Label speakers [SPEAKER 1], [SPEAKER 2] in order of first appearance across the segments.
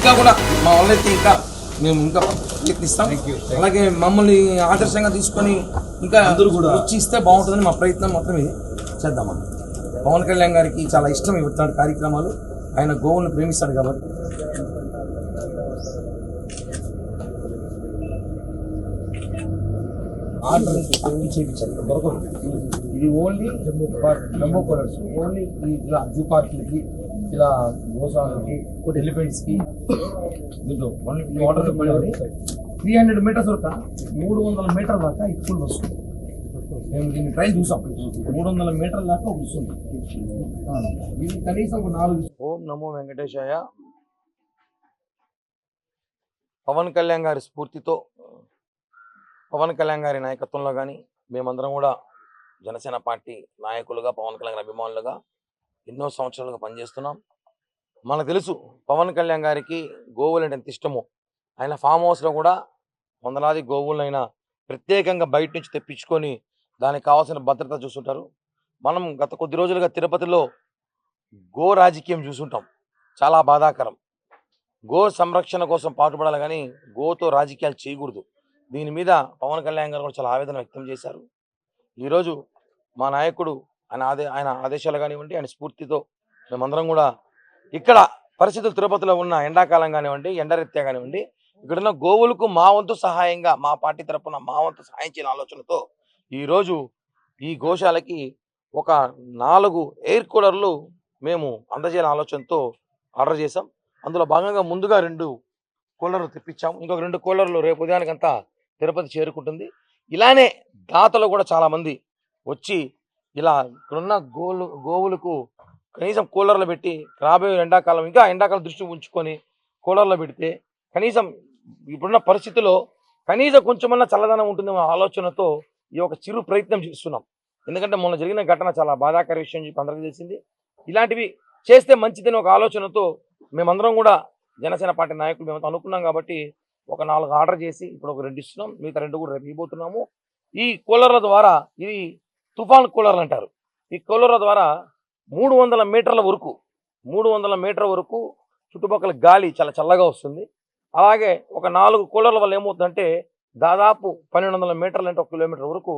[SPEAKER 1] ఇంకా కూడా మా వాళ్ళైతే ఇంకా మేము ఇంకా ప్రయత్నిస్తాం. అలాగే మమ్మల్ని ఆదర్శంగా తీసుకొని ఇంకా అందరూ కూడా వచ్చి ఇస్తే బాగుంటుందని మా ప్రయత్నం మాత్రం ఇది చేద్దామన్న. పవన్ కళ్యాణ్ గారికి చాలా ఇష్టం ఇట్లాంటి కార్యక్రమాలు. ఆయన గోవులను ప్రేమిస్తాడు కాబట్టి. ఆర్డర్ చేయించాలి దొరకదు. ఇది ఓన్లీ జంబో కలర్స్, ఓన్లీ ఇలా జూ పార్కులకి, ఇలా గోశాలకి, ఎలిఫెంట్స్కి. దీంట్లో ఆర్డర్ 300 మీటర్స్ వరకు 300 మీటర్ల దాకా ఇప్పుడు వస్తుంది. మేము దీన్ని ట్రైన్ చూసాం. 300 మీటర్ల దాకా వస్తుంది. ఇది కనీసం ఒక 4. ఓం నమో వెంకటేశాయ. పవన్ కళ్యాణ్ గారి స్ఫూర్తితో, పవన్ కళ్యాణ్ గారి నాయకత్వంలో కానీ మేమందరం కూడా జనసేన పార్టీ నాయకులుగా, పవన్ కళ్యాణ్ అభిమానులుగా ఎన్నో సంవత్సరాలుగా పనిచేస్తున్నాం. మనకు తెలుసు పవన్ కళ్యాణ్ గారికి గోవులు అంటే ఎంత ఇష్టమో. ఆయన ఫామ్ హౌస్లో కూడా వందలాది గోవులైనా ప్రత్యేకంగా బయట నుంచి తెప్పించుకొని దానికి కావాల్సిన భద్రత చూస్తుంటారు. మనం గత కొద్ది రోజులుగా తిరుపతిలో గో రాజకీయం చూసుంటాం. చాలా బాధాకరం. గో సంరక్షణ కోసం పాటుపడాలి కానీ గోతో రాజకీయాలు చేయకూడదు. దీని మీద పవన్ కళ్యాణ్ గారు కూడా చాలా ఆవేదన వ్యక్తం చేశారు. ఈరోజు మా నాయకుడు ఆయన ఆదేశాలు కానివ్వండి, ఆయన స్ఫూర్తితో మేమందరం కూడా ఇక్కడ పరిస్థితులు తిరుపతిలో ఉన్న ఎండాకాలం కానివ్వండి, ఎండరీత్యా కానివ్వండి, ఇక్కడున్న గోవులకు మా వంతు సహాయంగా, మా పార్టీ తరఫున మా వంతు సహాయం చేయాలని ఆలోచనతో ఈరోజు ఈ గోశాలకి ఒక 4 ఎయిర్ కూలర్లు మేము అందజేయాలని ఆలోచనతో ఆర్డర్ చేసాం. అందులో భాగంగా ముందుగా 2 కూలర్లు తెప్పించాము. ఇంకొక 2 కూలర్లు రేపు ఉదయానికంతా తిరుపతి చేరుకుంటుంది. ఇలానే దాతలు కూడా చాలామంది వచ్చి ఇలా ఇక్కడున్న గోవులకు కనీసం కూలర్లు పెట్టి రాబోయే ఎండాకాలం, ఇంకా ఎండాకాలం దృష్టి ఉంచుకొని కూలర్లు పెడితే కనీసం ఇప్పుడున్న పరిస్థితిలో కనీసం కొంచెమన్నా చల్లదనం ఉంటుందేమో ఆలోచనతో ఈ ఒక చిరు ప్రయత్నం చేస్తున్నాం. ఎందుకంటే మొన్న జరిగిన ఘటన చాలా బాధాకర విషయం చెప్పి అందరికీ తెలిసింది. ఇలాంటివి చేస్తే మంచిదని ఒక ఆలోచనతో మేమందరం కూడా జనసేన పార్టీ నాయకులు మేమంతా అనుకున్నాం కాబట్టి ఒక 4 ఆర్డర్ చేసి ఇప్పుడు ఒక 2 ఇస్తున్నాం. మిగతా 2 కూడా రేపు ఇవ్వబోతున్నాము. ఈ కూలర్ల ద్వారా, ఇది తుఫాన్ కూలర్లు అంటారు. ఈ కూలర్ల ద్వారా 300 మీటర్ల వరకు 300 మీటర్ల వరకు చుట్టుపక్కల గాలి చాలా చల్లగా వస్తుంది. అలాగే ఒక 4 కూలర్ల వల్ల ఏమవుతుందంటే దాదాపు 1200 మీటర్లు అంటే 1 కిలోమీటర్ వరకు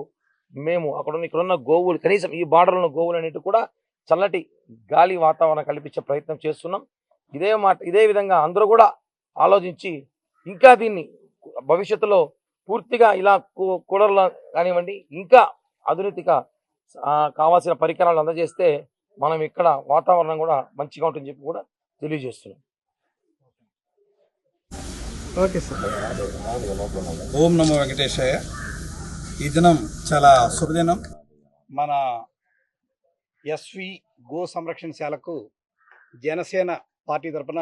[SPEAKER 1] మేము ఇక్కడున్న గోవులు, కనీసం ఈ బార్డర్లో ఉన్న గోవులు అనేవి కూడా చల్లటి గాలి వాతావరణం కల్పించే ప్రయత్నం చేస్తున్నాం. ఇదే విధంగా అందరూ కూడా ఆలోచించి ఇంకా దీన్ని భవిష్యత్తులో పూర్తిగా ఇలా కూలర్లు కానివ్వండి, ఇంకా ఆధునిక కావాల్సిన పరికరాలు అందజేస్తే మనం ఇక్కడ వాతావరణం కూడా మంచిగా ఉంటుందని చెప్పి కూడా తెలియజేస్తున్నాం.
[SPEAKER 2] Okay sir. ఓం నమో వెంకటేశాయ. ఈ దినం చాలా శుభదినం. మన ఎస్వి గో సంరక్షణశాలకు జనసేన పార్టీ తరఫున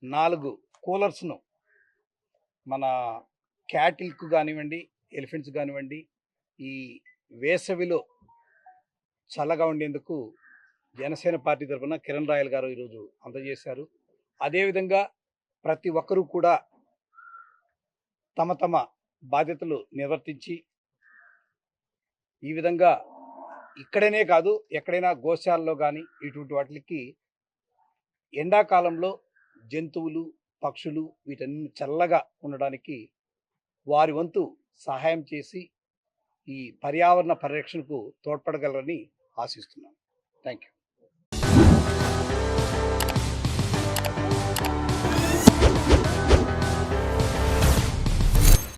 [SPEAKER 2] 4 కూలర్స్ను మన క్యాటిల్కు కానివ్వండి, ఎలిఫెంట్స్ కానివ్వండి, ఈ వేసవిలో చల్లగా ఉండేందుకు జనసేన పార్టీ తరఫున కిరణ్ రాయల్ గారు ఈరోజు అందజేశారు. అదేవిధంగా ప్రతి ఒక్కరూ కూడా తమ తమ బాధ్యతలు నిర్వర్తించి ఈ విధంగా ఇక్కడనే కాదు ఎక్కడైనా గోశాలలో కానీ ఇటువంటి వాటికి ఎండాకాలంలో జంతువులు, పక్షులు వీటన్ని చల్లగా ఉండడానికి వారి వంతు సహాయం చేసి ఈ పర్యావరణ పరిరక్షణకు తోడ్పడగలరని ఆశిస్తున్నాను. Thank you.